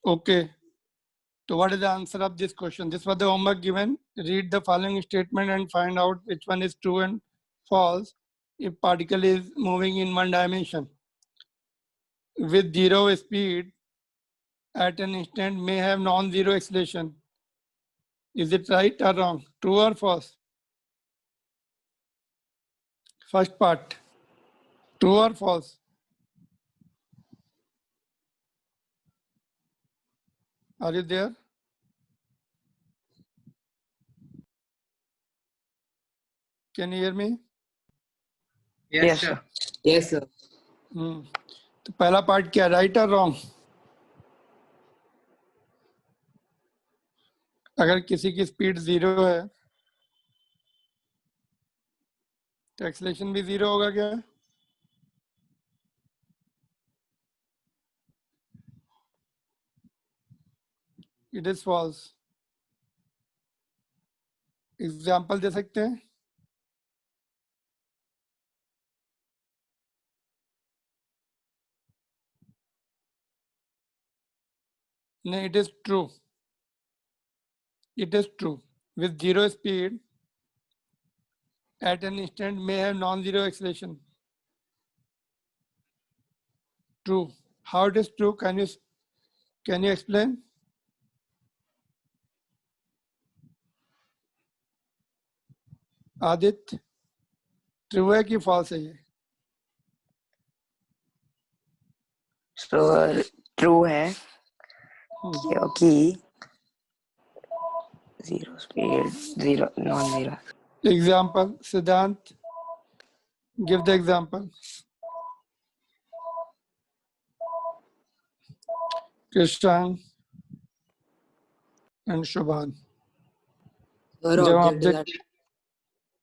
Okay. So what is the answer of this question? This was the homework given. Read the following statement and find out which one is true and false if particle is moving in one dimension. With zero speed at an instant may have non-zero acceleration. Is it right or wrong? True or false? First part. True or false? Are you there? Can you hear me? Yes, sir. Yes, sir. तो पहला part क्या, right और wrong? अगर किसी की speed zero है तो acceleration भी जीरो होगा क्या? It is false. एग्जाम्पल दे सकते हैं? नहीं, it is true. It is true. With zero speed, at an instant may have non-zero acceleration. True. How it is true? Can you explain? Aditya, true है कि false है ये? ट्रू है क्योंकि zero speed, zero non-zero. Example, Siddhant, give the example. Krishan and Shubhan. Sir,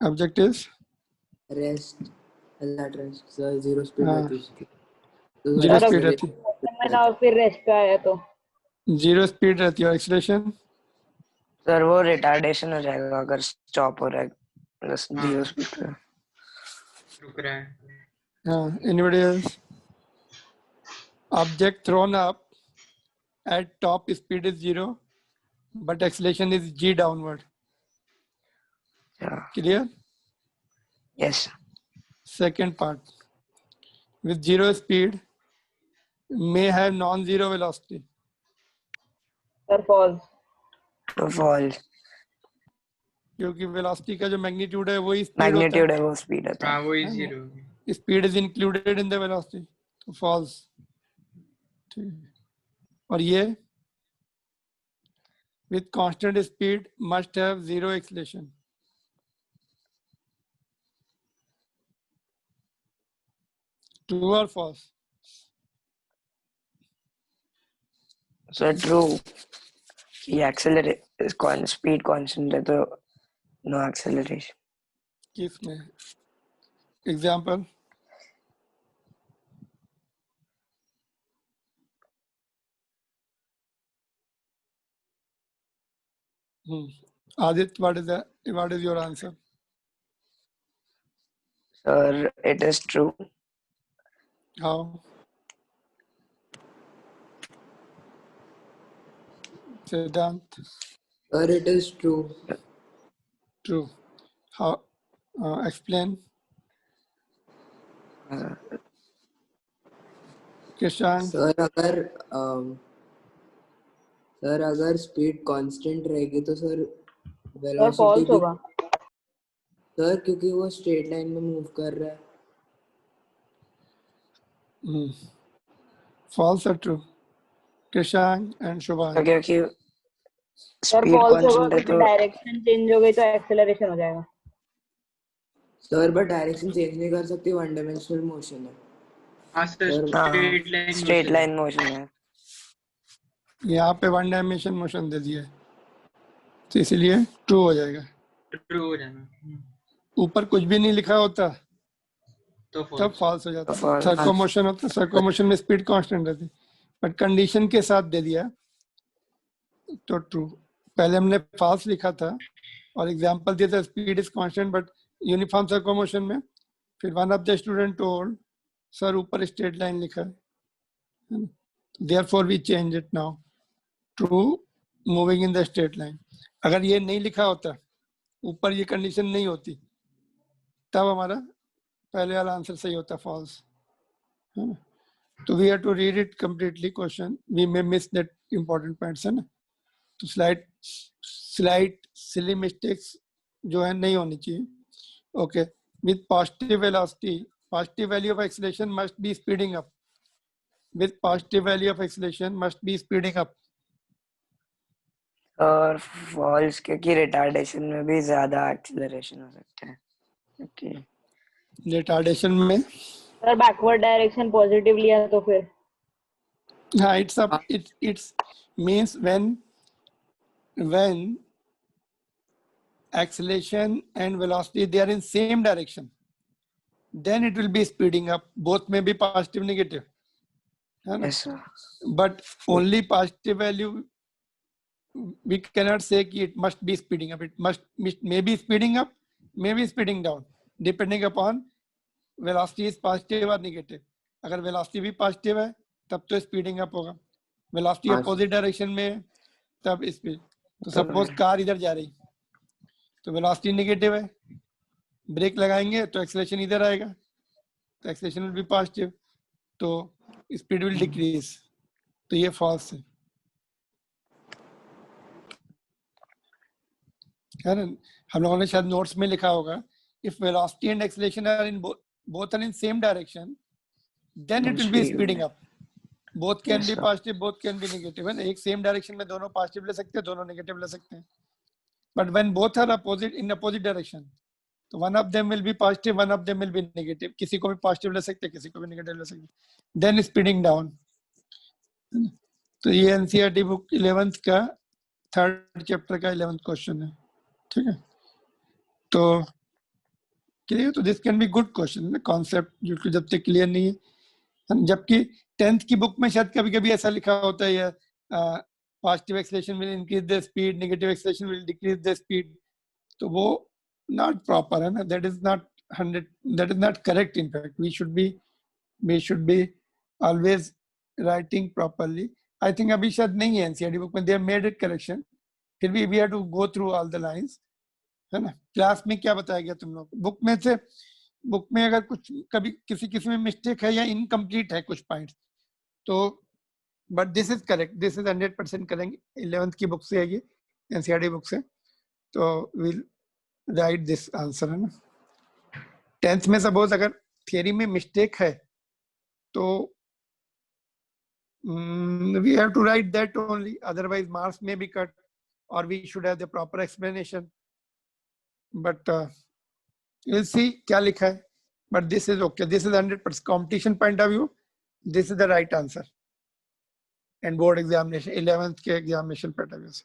object is rest. That rest. Sir, zero speed रहती है. Zero speed रहती है. मैं ना फिर रेस्ट पे आया तो Zero speed रहती है. Acceleration? सर वो रिटार्डेशन हो जाएगा अगर स्टॉप हो रहा है. बस जीरो स्पीड पे रुक रहा है. हाँ. Anybody else? Object thrown up at top speed is zero, but acceleration is g downward. Clear? Yes. Second part. With zero speed may have non-zero velocity. Sir false. तो फॉल्स. क्योंकि velocity का जो magnitude है वही speed magnitude है वो speed है. हाँ वही zero. Speed is included in the velocity. तो फॉल्स. और ये with constant speed must have zero acceleration. True or false? So true. कि accelerate speed constant है तो no acceleration. किसमें? Example. Adit, what is your answer? Sir, it is true. How? Siddhant. Sir, it is true. True. How? Explain. Kishan. Sir अगर speed constant रहेगी तो sir false होगा. Sir क्योंकि वो straight line में मूव कर रहा है. False or true? Kishan and Shubhan. क्योंकि सर फॉल्स होगा क्योंकि डायरेक्शन चेंज हो गई तो एक्सेलरेशन हो जाएगा. सर बट डायरेक्शन चेंज नहीं कर सकती. वन डायमेंशनल मोशन है. हाँ सर स्ट्रेट लाइन मोशन है. यहाँ पे वन डायमेंशन मोशन दे दिया है तो इसलिए ट्रू हो जाएगा. ट्रू हो जाना. ऊपर कुछ भी नहीं लिखा होता तो तब फॉल्स हो जाता. सर्को मोशन होता, सर्को मोशन में स्पीड कांस्टेंट रहती, बट कंडीशन के साथ दे दिया तो ट्रू. पहले हमने फॉल्स लिखा था और एग्जांपल दिया था speed is constant but uniform circular motion में. फिर one of the student told sir ऊपर स्ट्रेट लाइन लिखा है, therefore we change it now. True moving in the straight line. अगर ये नहीं लिखा होता, ऊपर ये कंडीशन नहीं होती, तब हमारा पहले वाला आंसर सही होता, फॉल्स। तो we have to read it completely question, we may miss that important points, है ना। तो स्लाइड सिली मिस्टेक्स जो है नहीं होनी चाहिए। Okay, with positive velocity, positive value of acceleration must be speeding up. With positive value of acceleration must be speeding up. और false क्योंकि रिटार्डेशन में भी ज्यादा एक्सेलरेशन हो सकता है। ओके, रिटार्डेशन में सर बैकवर्ड डायरेक्शन पॉजिटिव लिया तो फिर हाँ, it's means when acceleration and velocity they are in same direction, then it will be speeding up. Both may be positive, negative, है ना? Yes sir. But only positive value, we cannot say कि it must be speeding up. It may be speeding up, may be speeding down, depending upon velocity is positive or negative. अगर velocity भी positive है तब तो speeding up होगा, velocity opposite direction में है, तब speed। तो suppose कार इधर जा रही तो velocity negative है, ब्रेक लगाएंगे तो acceleration इधर आएगा, तो acceleration will be positive, तो speed will decrease। तो ये false है ना। हम लोगों ने शायद नोट्स में लिखा होगा, if velocity and acceleration are in both are in same direction, then it will be speeding up. Both can be positive, both can be negative, है ना। एक सेम डायरेक्शन में दोनों पॉजिटिव ले सकते हैं, दोनों नेगेटिव ले सकते हैं। But when both are opposite in opposite direction, तो one of them will be positive, one of them will be negative. किसी को भी पॉजिटिव ले सकते हैं, किसी को भी नेगेटिव ले सकते हैं, देन स्पीडिंग डाउन। तो ये एनसीईआरटी बुक 11th का 3rd चैप्टर का 11th क्वेश्चन है, ठीक है। तो क्लियर, तो this can be good question ना, कॉन्सेप्ट जो जब तक क्लियर नहीं है। जबकि 10th की बुक में शायद कभी कभी ऐसा लिखा होता है, positive acceleration will increase the speed, negative acceleration will decrease the speed, तो वो नॉट प्रॉपर है ना, that is not 100, that is not correct. In fact we should be always writing properly. I think अभी शायद नहीं है NCERT book में, they have made it correction, फिर भी we have to go through all the lines, है ना। Class में क्या बताया गया तुम लोग, बुक में से, बुक में अगर कुछ कभी किसी में मिस्टेक है या इनकम्प्लीट है कुछ पॉइंट्स, तो but this is correct, this is 100% करेंगे। 11th की बुक से है ये, एनसीईआरटी बुक से, तो विल राइट दिस आंसर, है ना। 10th में सपोज अगर थियरी में मिस्टेक है तो we have to write that only, otherwise marks may be cut or we should have the proper explanation, but we'll see क्या लिखा है, but this is okay, this is 100% competition point of view, this is the right answer and board examination 11th के examination point of view से।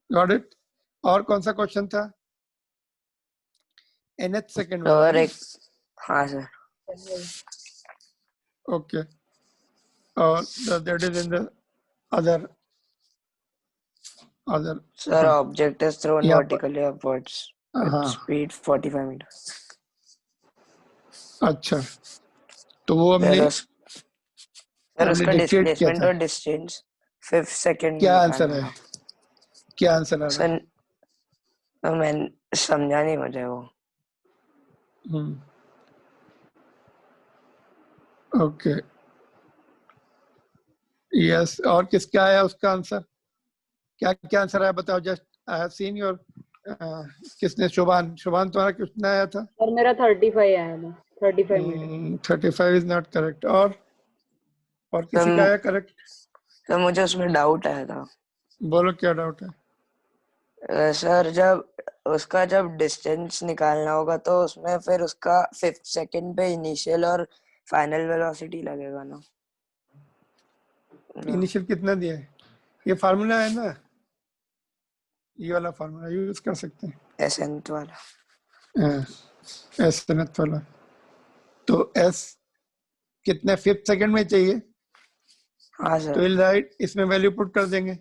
Got it? और कौन सा question था? nth second में और एक, हाँ सर, okay, और that is in the other sir, object is thrown Yeah, vertically upwards with हाँ, speed 45 meters. अच्छा, तो वो हमने सर उसका dictate किया डिस्प्लेसमेंट था। और डिस्टेंस 5 सेकंड क्या आंसर है, क्या आंसर आ रहा है? सर मैं समझा नहीं मुझे वो। ओके, यस, और किसका आया उसका आंसर, क्या क्या आंसर आया बताओ। Just I have seen your, किसने, शुभान तुम्हारा कितना आया था? सर मेरा 35 आया था, 35 मिनट। 35 is not correct. और किसी का आया करेक्ट? सर मुझे उसमें डाउट आया था। बोलो क्या डाउट है? सर जब डिस्टेंस निकालना होगा तो उसमें फिर उसका 5th सेकंड पे इनिशियल और फाइनल वेलोसिटी लगेगा ना। इनिशियल कितना दिया है? ये फार्मूला है ना, ये वाला फार्मूला यूज कर सकते हैं, एसएनथ वाला, एसएनथ वाला। तो एस कितने 5th सेकंड में चाहिए? हाँ सर। तो विल राइट, इसमें वैल्यू पुट कर देंगे,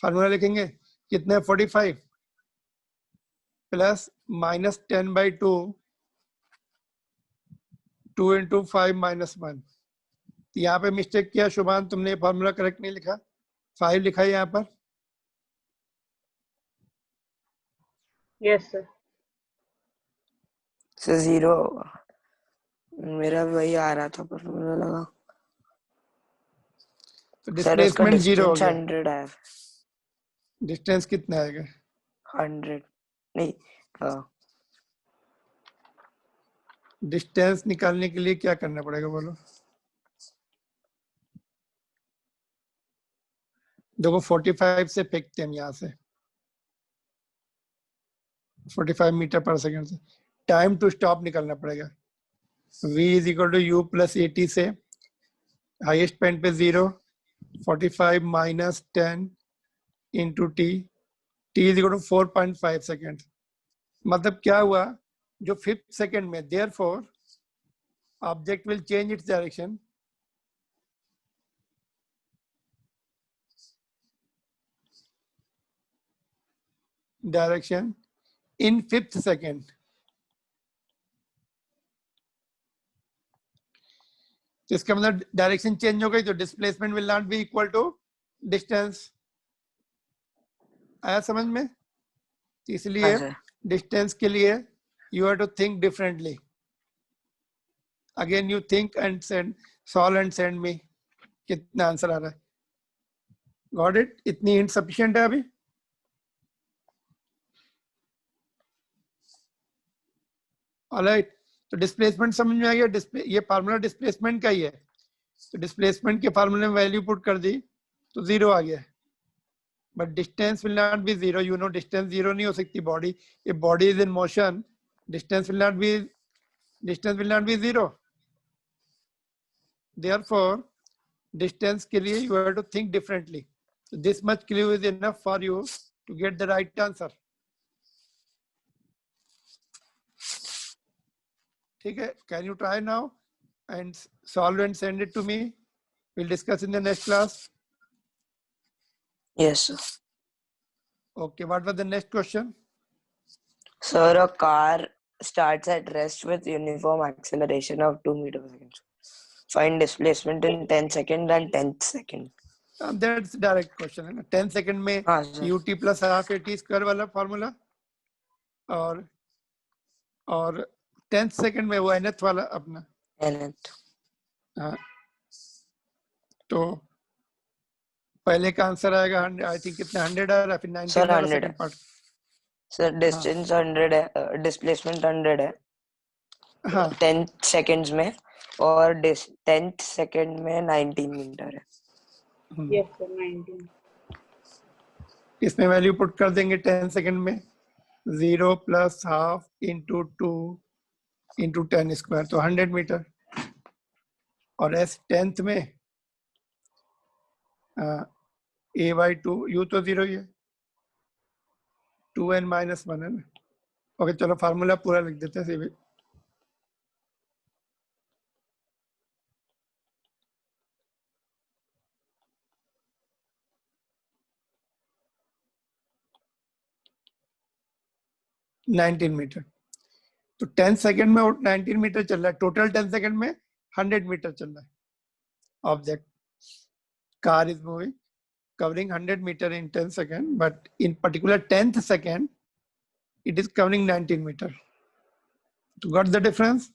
फार्मूला लिखेंगे कितने, 45 प्लस -10/2, 2 into 5 - 1, तो यहाँ पे मिस्टेक किया शुभान, तुमने फॉर्मूला करेक्ट नहीं लिखा, 5 लिखा है यहाँ पर। Yes sir. से 0 होगा। मेरा भी वही आ रहा था पर मुझे लगा तो सर उसका डिस्प्लेसमेंट 0 हो डिस्टेंस गया। 100 है। डिस्टेंस कितना आएगा? 100 नहीं, हाँ डिस्टेंस निकालने के लिए क्या करना पड़ेगा बोलो? देखो 45 से फेंकते हैं हम यहाँ से, 45 मीटर पर सेकंड से। टाइम टू स्टॉप निकालना पड़ेगा। v is equal to u plus 80 से हाईएस्ट पॉइंट पे 0, 45 minus 10 into T, T is equal to 4.5 second. मतलब क्या हुआ, जो 5th सेकेंड में, therefore object will change its direction in 5th second. तो इसका मतलब डायरेक्शन चेंज हो गई तो displacement will not be equal to distance. आया समझ में? तो इसलिए हाँ सर। डिस्टेंस के लिए you have to think differently. Again you think and send, solve and send me कितना आंसर आ रहा है। Got it? इतनी हिंट सफिशिएंट है अभी? ऑलराइट, तो डिस्प्लेसमेंट समझ में आ गया। ये फार्मूला डिस्प्लेसमेंट का ही है, तो डिस्प्लेसमेंट के फार्मूले में वैल्यू पुट कर दी तो 0 आ गया। But distance will not B 0। You know distance 0 नहीं हो सकती। Body, if body is in motion, distance will not B 0। Therefore distance के लिए you have to think differently. So this much clue is enough for you to get the right answer. ठीक है, can you try now and solve and send it to me? We'll discuss in the next class. Yes sir. Okay, what was the next question? Sir, a car starts at rest with uniform acceleration of 2 meters per second. Find displacement in 10 second and 10th second. That's direct question है ना। 10 second में हाँ sir. ut plus half at square वाला formula, और 10th second में वो nth वाला अपना। nth। हाँ, तो पहले का आंसर आएगा आई थिंक कितना 100 आ रहा, फिर 19 सर वाला 100 सेकंड है पार्ट। सर। डिस्टेंस 100 है, डिस्प्लेसमेंट 100 है हाँ 10th सेकंड्स में, और 10th सेकंड में 19 मीटर है। Yes sir 19। इसमें वैल्यू पुट कर देंगे 10 सेकंड में 0 plus half into 2 into 10 square, तो 100 मीटर। और एस 10th में a बाई 2, यू तो 0 ही है, 2n माइनस 1 है ना। ओके चलो फार्मूला पूरा लिख देते हैं सिर्फ। नाइनटीन मीटर, तो 10 सेकंड में 19 मीटर चल रहा है, टोटल 10 सेकंड में 100 मीटर चल रहा है। Object, car is moving covering 100 meter in 10 seconds, but in particular 10th second, it is covering 19 meter. Got the difference?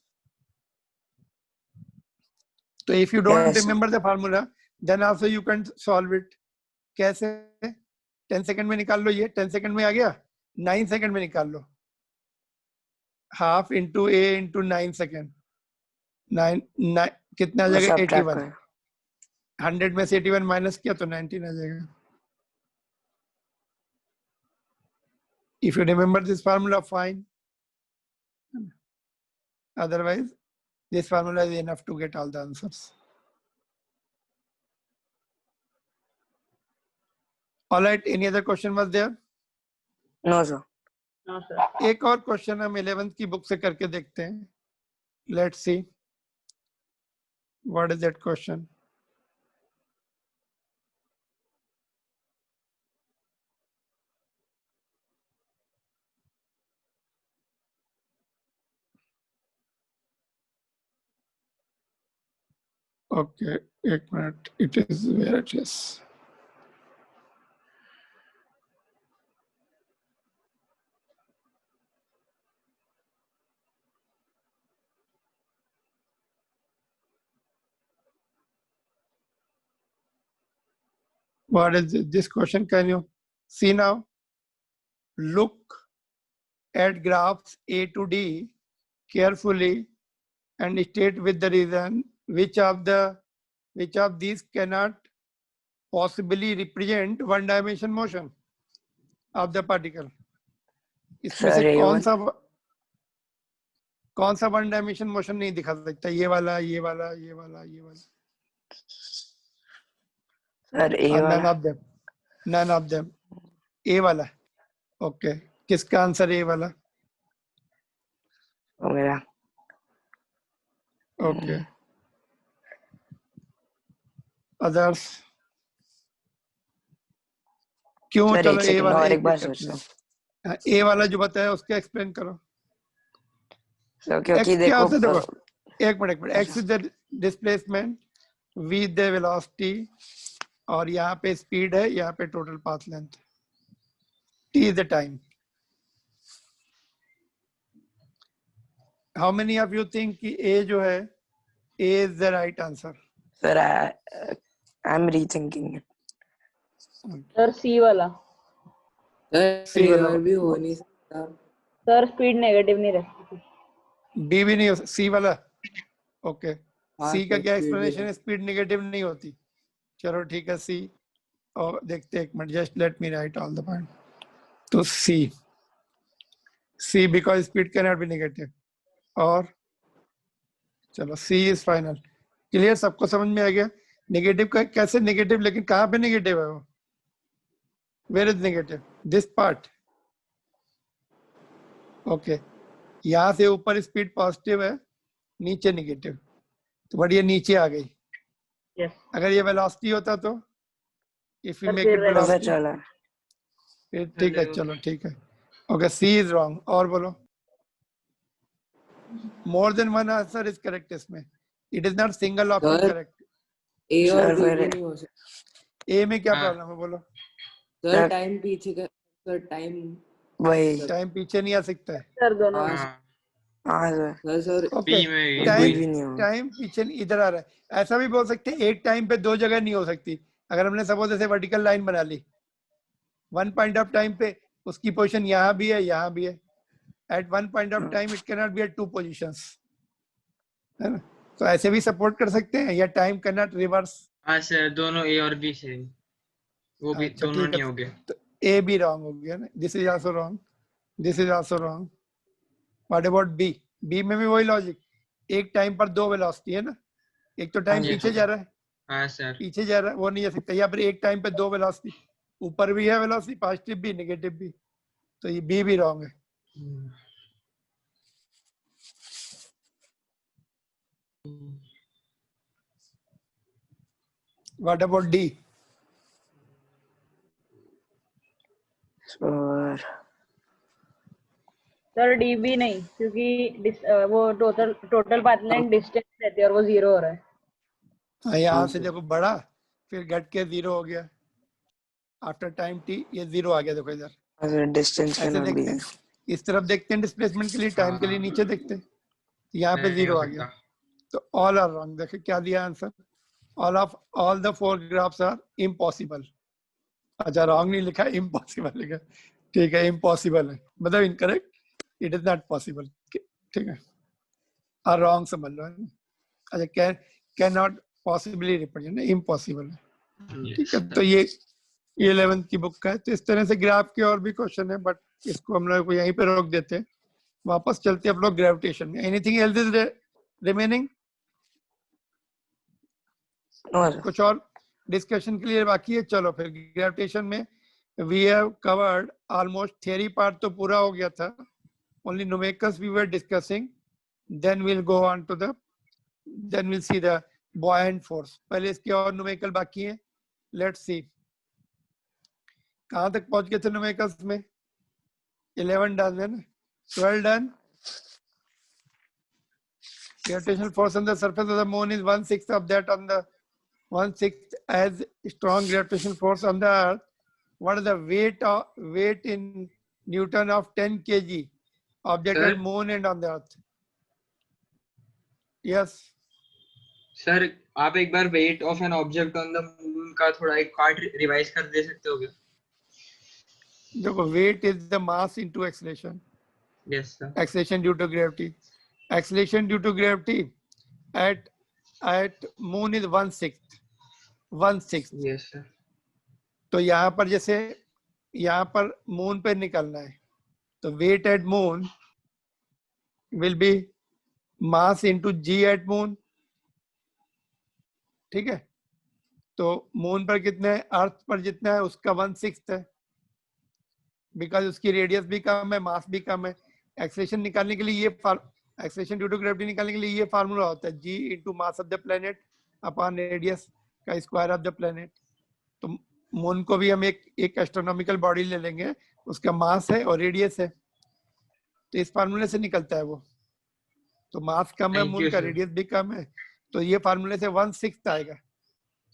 So if you don't Yes, remember the formula, then also you can solve it. कैसे? 10 second में निकाल लो, ये 10 second में आ गया, 9 second में निकाल लो, half into ए into 9 second, 9 कितना आ जाएगा? 81। 100 में से 81 माइनस किया तो 19 आ जाएगा। If you remember this formula, fine. Otherwise, this formula is enough to get all the answers. All right, any other question was there? no sir. No sir. एक और question हम 11th की बुक से करके देखते हैं। Let's see what is that question. Okay, एक minute, it is where it is. What is this question? Can you see now? Look at graphs A to D carefully and state with the reason which of these cannot possibly represent one dimension motion of the particle. इसमें से Sir, कौन सा one dimension motion नहीं दिखा सकता? ये वाला, ये वाला, ये वाला, ये वाला. Sir, None of them. None of them. A वाला. Okay. किसका आंसर A वाला? मेरा. Okay. Others. क्यों? Sir, चलो एक A second वाला और एक एक बार करते सोचो. हैं. A वाला जो बताया उसका एक्सप्लेन करो. So, क्योंकि X क्या देखो होता है? देखो एक minute. X is the displacement, V the velocity, और यहाँ पे स्पीड है, यहाँ पे total path length, T is the time. How many of you think कि A जो है, A is the right answer? Sir, I'm rethinking it. Sir C वाला. C वाला. और भी हो नहीं सकता. सर स्पीड नेगेटिव नहीं रह सकती. D भी नहीं हो, C वाला. ओके. हाँ, C का sir, क्या speed एक्सप्लेनेशन है. है? स्पीड नेगेटिव नहीं होती. चलो ठीक है C. और देखते हैं एक minute, just let me right all the point. तो C because speed can not B negative. और चलो C इज फाइनल. क्लियर? सबको समझ में आ गया? नेगेटिव का कैसे नेगेटिव, लेकिन कहाँ पे नेगेटिव है वो? Where is negative? This part. Okay. यहाँ से ऊपर स्पीड पॉजिटिव है, नीचे नेगेटिव, तो बट ये नीचे आ गई. यस. अगर ये वेलोसिटी होता तो if you sir make it फिर पता वेलोसिटी, चला. ठीक है. चलो ठीक है. Okay, C is wrong. और बोलो. More than one answer is correct इसमें. It is not single option Sir, correct. A और Sir, B फिर भी नहीं हो सकता. ए में क्या हाँ. प्रॉब्लम है? बोलो. सर टाइम पीछे का. Sir time. वही. टाइम पीछे नहीं आ सकता है. सर दोनों. हाँ. हाँ. हाँ सर. Sir okay. B में टाइम भी नहीं होगा. टाइम पीछे इधर आ रहा है. ऐसा भी बोल सकते हैं एक टाइम पे दो जगह नहीं हो सकती. अगर हमने सपोज ऐसे वर्टिकल लाइन बना ली, वन पॉइंट ऑफ टाइम पे उसकी पोजीशन यहाँ भी है, यहाँ भी है. At one point of time it can not be at two positions, है ना? तो ऐसे भी सपोर्ट कर सकते हैं. या टाइम कैन नॉट रिवर्स. हाँ सर, दोनों A और B से वो भी अच्छा, दोनों ठीक नहीं है. हो गए. तो ए भी रॉन्ग हो गया ना. This is also wrong. This is also wrong. What about B? B में भी वही लॉजिक. एक टाइम पर दो वेलोसिटी है ना. एक तो टाइम हाँ जी. पीछे जा रहा है, हाँ सर. पीछे जा रहा है, वो नहीं जा सकता. या फिर एक टाइम पे दो वेलोसिटी, ऊपर भी है वेलोसिटी, पॉजिटिव भी नेगेटिव भी. तो ये बी भी रॉन्ग है. What about D? Sir, sir D भी नहीं, क्योंकि वो टोटल पाथ लेंथ डिस्टेंस रहती है और वो 0 हो रहा है. हाँ, यहाँ हाँ, से sir. देखो बढ़ा, फिर घट के 0 हो गया. आफ्टर टाइम टी ये 0 आ गया. देखो इधर sir, distance ऐसे cannot be देखते हैं. there. इस तरफ देखते हैं डिस्प्लेसमेंट के लिए, टाइम के लिए नीचे देखते हैं. यहाँ पे नहीं 0 हो आ गया. सकता. तो ऑल आर रॉन्ग. देखिए क्या दिया answer. All the four graphs are impossible. अच्छा, रॉन्ग नहीं लिखा, इम्पॉसिबल लिखा. ठीक है, इम्पॉसिबल है मतलब incorrect. It is not possible. ठीक है, और रॉन्ग समझ लो. अच्छा, can not possibly represent, impossible है. ठीक है, तो ये 11th की बुक का है. तो इस तरह से ग्राफ के और भी क्वेश्चन है, बट इसको हम लोग यहीं पे रोक देते हैं. वापस चलते हैं हम लोग ग्रेविटेशन में. Anything else is remaining? No, sir. कुछ और डिस्कशन के लिए बाकी है? चलो फिर ग्रेविटेशन में we have covered almost. Theory part तो पूरा हो गया था. Only numericals we were discussing. Then will go on to the, then will see the buoyant force. पहले इसके और न्यूमेरिकल बाकी है. लेट्स सी कहां तक पहुंच गए थे न्यूमेरिकल्स में. 11 डन है ना. 12 done. Gravitational force on the surface of the moon is 1/6 of that on the 1/6 as strong gravitational force on the earth. What is the weight in Newton of 10 kg object Sir? at moon and on the earth? Yes. Sir आप एक बार weight of an object on the moon का थोड़ा एक part revise कर दे सकते हो क्या? देखो weight is the mass into acceleration. Yes sir. Acceleration due to gravity. Acceleration due to gravity at moon is 1/6. 1/6. Yes sir. तो यहाँ पर जैसे यहाँ पर मून पे निकलना है तो weight at moon will be mass into G at moon. ठीक है. तो मून पर कितना है, अर्थ पर जितना है उसका 1/6 है, बिकॉज उसकी रेडियस भी कम है, मास भी कम है. एक्सेलेरेशन निकालने के लिए ये एक्सेलेरेशन ड्यू टू ग्रेविटी निकालने के लिए ये फार्मूला होता है, G into mass of the planet upon radius का स्क्वायर ऑफ द प्लेनेट. तो मून को भी हम एक एस्ट्रोनॉमिकल बॉडी ले लेंगे, उसका मास है और रेडियस है, तो इस फार्मूले से निकलता है वो. तो मास कम है Thank मून you, का, sir. रेडियस भी कम है, तो ये फार्मूले से 1/6 आएगा.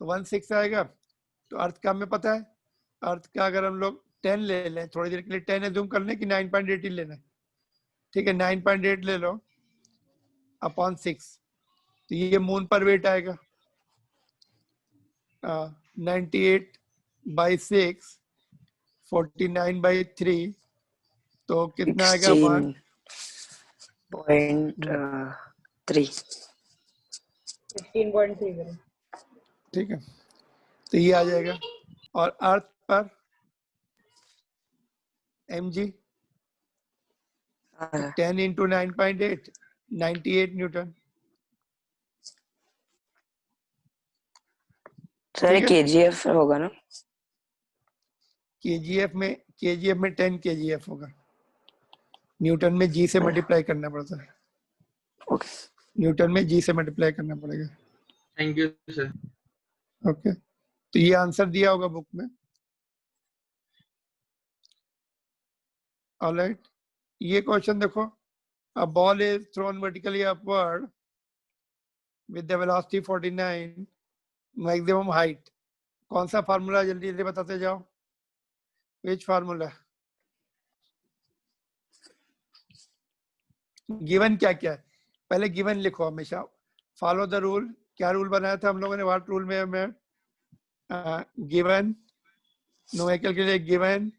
तो 1/6 आएगा. तो अर्थ का हमें पता है, अर्थ का अगर हम लोग 10 ले लें, थोड़ी देर के लिए 10 जूम कर लें कि 9.8 ही लेना है. ठीक है, 9.8 ले लो अपॉन 6, तो ये मून पर वेट आएगा 98/6, 49/3, तो कितना आएगा 16.3. 16.3. ठीक है, तो ये आ जाएगा. और अर्थ पर mg 10 इंटू 9.8, 98 न्यूटन. सर ठीक है. केजीएफ होगा ना? केजीएफ में 10 केजीएफ होगा. न्यूटन में जी से मल्टीप्लाई करना पड़ता है. ओके. न्यूटन में जी से मल्टीप्लाई करना पड़ेगा. Thank you sir. ओके, तो ये आंसर दिया होगा बुक में. ऑलराइट, ये क्वेश्चन देखो. A ball is thrown vertically upward with the velocity 49, maximum height. कौन सा फार्मूला, जल्दी जल्दी बताते जाओ. विच फार्मूला? गिवन क्या क्या है, पहले गिवन लिखो हमेशा. Follow the rule. क्या रूल बनाया था हम लोगों ने, व्हाट रूल में गिवन, न्यूमेरिकल के लिए given,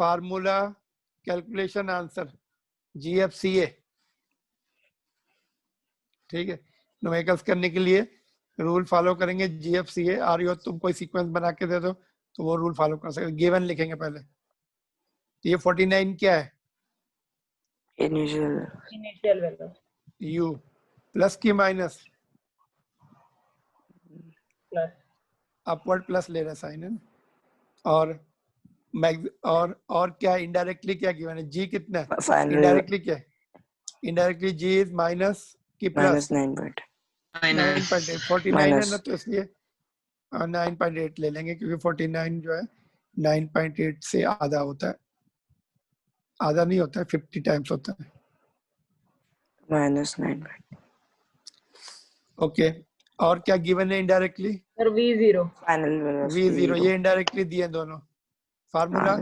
formula, calculation, answer, GFCA. ठीक है, न्यूमेरिकल्स करने के लिए रूल फॉलो करेंगे GFCA. और यो तुम कोई सीक्वेंस बना के दे दो तो वो रूल फॉलो कर सकते. गिवन लिखेंगे पहले. ये 49 क्या है? इनिशियल Initial U प्लस की माइनस? plus. अपवर्ड प्लस ले रहा साइन है ना. और और क्या इनडायरेक्टली क्या गिवन है? G कितना है फाइनल इनडायरेक्टली? क्या है इनडायरेक्टली? G इज माइनस की प्लस? -9. 9.8. 49 है ना, तो इसलिए 9.8 ले लेंगे, क्योंकि 49 जो है 9.8 से आधा होता है. आधा नहीं होता है, 50 टाइम्स होता है. -9. ओके, और क्या गिवन है indirectly? Sir, V0. Final V0. ये इनडायरेक्टली दिए दोनों. फार्मूला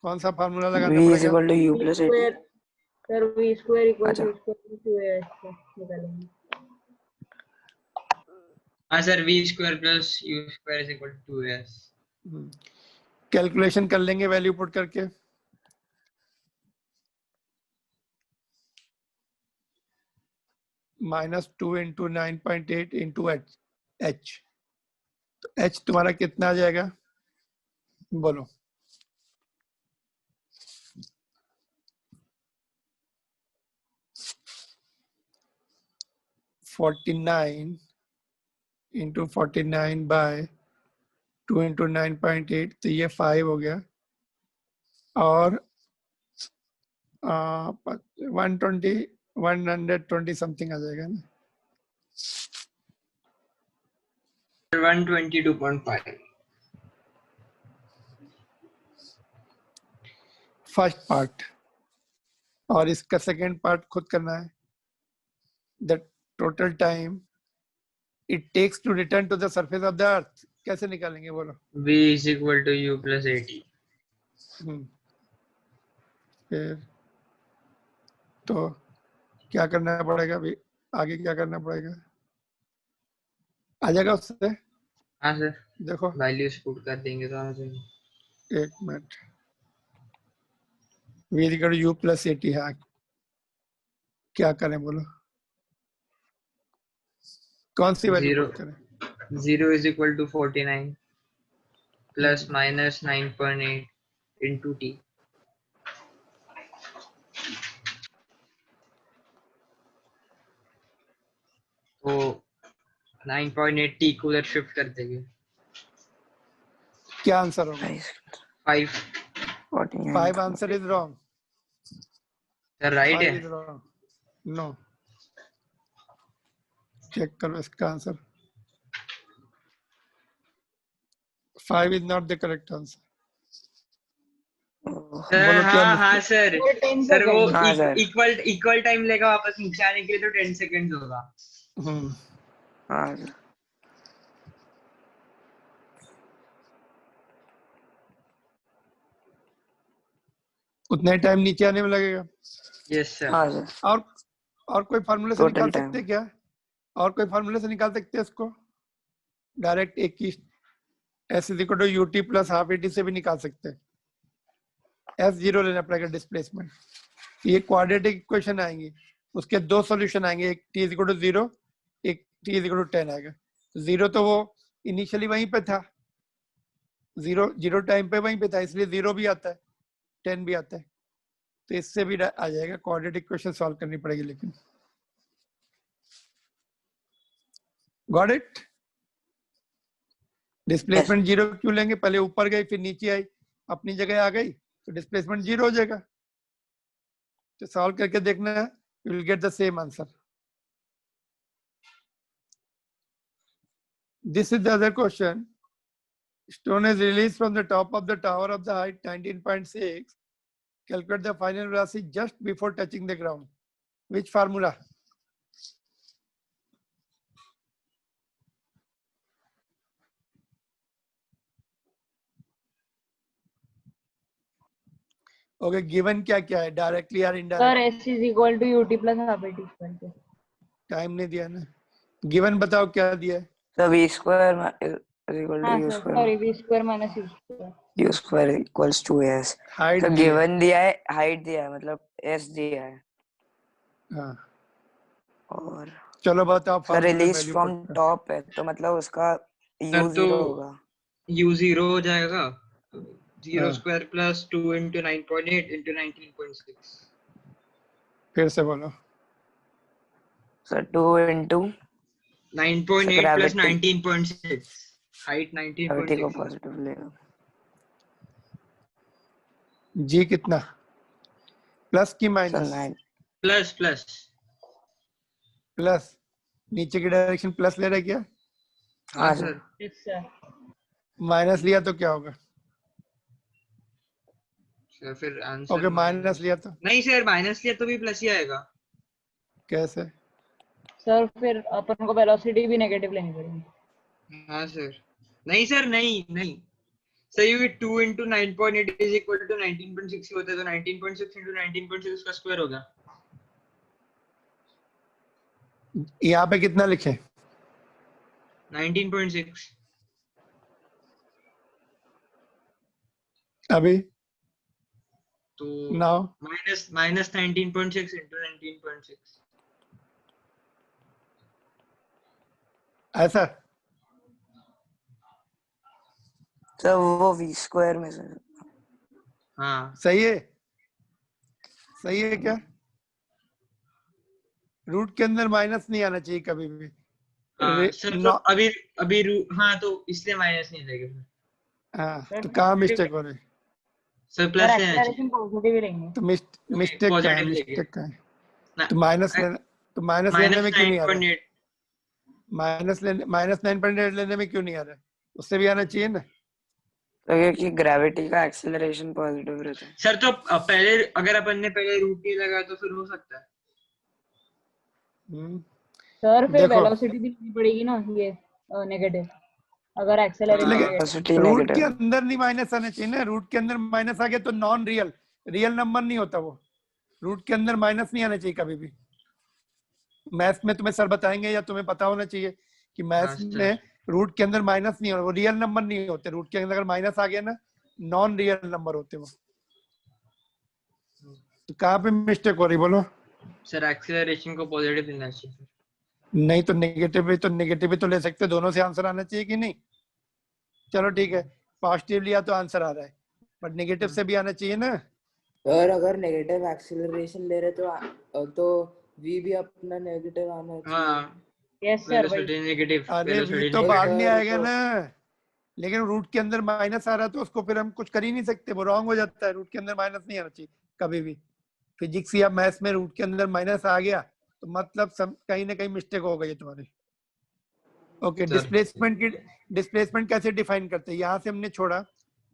कौन सा फार्मूला लगाना V is पड़ेगा? equal to U V plus 80. square. Sir, V square equal अच्छा. to U square plus 2AS. निकालेंगे. हाँ sir, v square plus u square is equal to 2s. Calculation कर लेंगे वैल्यू पुट करके. -2 into 9.8 into h. तो h तुम्हारा कितना आ जाएगा, बोलो. (49 इंटू 49 बाय 2 इंटू 9.8), तो ये 5 हो गया. और 120 समथिंग आ जाएगा ना. 122.5. First part. और इसका सेकेंड पार्ट खुद करना है. The total time it takes to return to the surface of the earth कैसे निकालेंगे बोलो. V is equal to U plus AT. फिर तो क्या करना पड़ेगा अभी, आगे क्या करना पड़ेगा, आ जाएगा उससे. हाँ सर, देखो वैल्यूज पुट कर देंगे तो आ जाएगा. एक minute. v is equal to u plus 80 है. क्या करें बोलो, कौन सी वैल्यू Zero. पुट करें. 0 is equal to 49 plus minus 9.8 into T. तो 9.8 T को उधर शिफ्ट कर देंगे. क्या आंसर होगा. 5. 5 answer is wrong. Sir right 5 है. Is wrong. नो, चेक करो इसका answer. 5 is not the correct answer. Sir बोलो क्या हाँ हाँ सर. Sir, 10 सर वो seconds. हाँ, सर. इक्वल टाइम लेगा वापस नीचे आने के लिए, तो 10 सेकंड्स होगा. हम्म. हाँ सर. उतना ही टाइम नीचे आने में लगेगा. Yes sir. हाँ सर. और कोई फार्मूले से Total निकाल time. सकते हैं क्या, और कोई फार्मूले से निकाल सकते हैं इसको डायरेक्ट. एक की S is equal to ut plus half at से भी निकाल सकते हैं. एस जीरो लेना पड़ेगा डिस्प्लेसमेंट. ये क्वाड्रेटिक इक्वेशन आएंगी, उसके दो सॉल्यूशन आएंगे, एक टी इज इक्वल टू 0, एक टी इज इक्वल टू 10 आएगा. 0 तो वो इनिशियली वहीं पे था, 0 टाइम पे वहीं पे था, इसलिए 0 भी आता है, 10 भी आता है. तो इससे भी आ जाएगा. क्वाड्रेटिक इक्वेशन सॉल्व करनी पड़ेगी लेकिन. Got it. डिस्प्लेसमेंट 0 क्यों लेंगे, पहले ऊपर गई फिर नीचे आई, अपनी जगह आ गई तो डिस्प्लेसमेंट 0 हो जाएगा. तो सॉल्व करके देखना है, you will get the same answer. This is the other question. Stone is released from the top of the tower of the height 19.6. Calculate the final velocity just before touching the ground. Which formula? Okay, given क्या क्या है, directly or Sir, indirect? S is equal to UT plus half AT square के. Time नहीं दिया ना. Given बताओ क्या दिया है. So v square is equal to हाँ u sir, square. sorry, V square minus U square. U square equals to s. Height तो दिया है. given दिया है, height दिया है, मतलब s दिया है. हाँ. और चलो बताओ sir formula release value from put करो. टॉप है, तो मतलब उसका u तो 0 होगा. U 0 हो जाएगा. 0 हाँ. Square plus 2 into 9.8 into 19.6. फिर से बोलो. Sir 2 into 9.8 plus gravity 19.6. Height gravity को 19.6. पॉजिटिव लेगा. G कितना, प्लस की सर माइनस. 9. Plus plus. नीचे की डायरेक्शन प्लस ले रहा है क्या, हाँ हाँ sir. Sir. Yes sir. Minus लिया तो क्या होगा. सर फिर आंसर ओके माइनस लिया तो नहीं सर, माइनस लिया तो भी प्लस ही आएगा. कैसे. Sir, फिर अपन को velocity भी negative लेनी पड़ेगी. हाँ सर. नहीं सर, नहीं सर, ये 2 into 9.8 is equal to 19.6 ही होता है, तो 19.6 into 19.6 का स्क्वायर होगा. यहाँ पे कितना लिखे, 19.6. अभी तो नाउ माइनस 19.6 into 19.6. ऐसा. सर वो v square में सर. हाँ सही है क्या. रूट के अंदर माइनस नहीं आना चाहिए कभी भी. हाँ सर. तो अभी हाँ, तो इसलिए माइनस नहीं देगा. हाँ तो कहाँ मिस्टेक हो रही. सर Sir, प्लस लेना चाहिए. acceleration positive ही लेंगे. तो मिस्टेक का है, पॉजिटिव मिस्टेक का है. ना, तो माइनस लेना, तो माइनस लेने में क्यों नहीं आ रहा. 9.8. माइनस 9.8 लेने में क्यों नहीं आ रहा, उससे भी आना चाहिए ना. तो क्योंकि ग्रेविटी का एक्सेलरेशन पॉजिटिव रहता है। सर तो पहले अगर अपन ने पहले रूट नहीं लगाया तो फिर हो सकता है। सर फिर देखो वेलोसिटी भी लेनी पड़ेगी ना, ये नेगेटिव, अगर एक्सेलरेशन लेकिन नेगेटिव। वेलोसिटी रूट के नेगेटिव। अंदर नहीं माइनस आना चाहिए ना, रूट के अंदर माइनस आ गया तो नॉन रियल, रियल नंबर नहीं होता वो। रूट के अंदर माइनस नहीं आना चाहिए कभी भी। मैथ्स में तुम्हें सर बताएंगे या तुम्हें पता होना चाहिए कि हाँ मैथ्स सर। में रूट के अंदर माइनस नहीं होता, वो रियल नंबर नहीं होते। रूट के अंदर अगर माइनस आ गया ना, नॉन रियल नंबर होते वो। तो कहाँ पे मिस्टेक हो रही बोलो? सर एक्सेलरेशन को पॉजिटिव लेना चाहिए। नहीं तो नेगेटिव भी, तो नेगेटिव भी तो ले सकते, दोनों से आंसर आना चाहिए कि नहीं? चलो ठीक है, पॉजिटिव लिया तो आंसर आ रहा है, बट नेगेटिव से भी आना चाहिए ना। सर अगर नेगेटिव एक्सेलरेशन ले रहे तो v भी अपना नेगेटिव आना चाहिए। हाँ यस सर भाई। वेलोसिटी नेगेटिव, अरे वी वेलोसिटी तो बाद में सर, आएगा तो- ना, लेकिन रूट के अंदर माइनस आ रहा है तो उसको फिर हम कुछ कर ही नहीं सकते, वो रॉन्ग हो जाता है। रूट के अंदर माइनस नहीं आना चाहिए कभी भी। फिजिक्स या मैथ्स में रूट के अंदर माइनस आ गया तो मतलब कहीं ना कहीं मिस्टेक हो गई है तुम्हारी। Okay, sir. डिस्प्लेसमेंट कैसे डिफाइन करते हैं? यहाँ से हमने छोड़ा,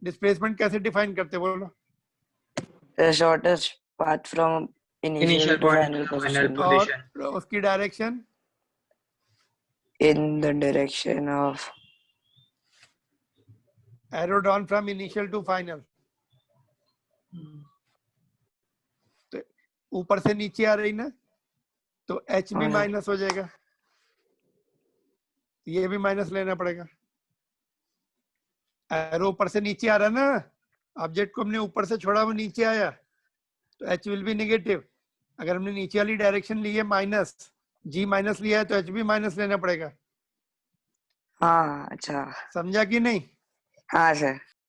डिस्प्लेसमेंट कैसे डिफाइन करते हैं बोलो? The shortest path from initial initial to point final to final position position. और उसकी direction in the direction of arrow down from initial to final. तो ऊपर से नीचे आ रही ना, तो एच भी हाँ। माइनस हो जाएगा, ये भी माइनस लेना पड़ेगा। एरो ऊपर से नीचे आ रहा ना, ऑब्जेक्ट को हमने ऊपर से छोड़ा, वो नीचे आया, तो एच विल बी नेगेटिव। अगर हमने नीचे वाली डायरेक्शन ली है माइनस, जी माइनस लिया है, तो एच भी माइनस लेना पड़ेगा। हाँ अच्छा। समझा कि नहीं? हाँ सर।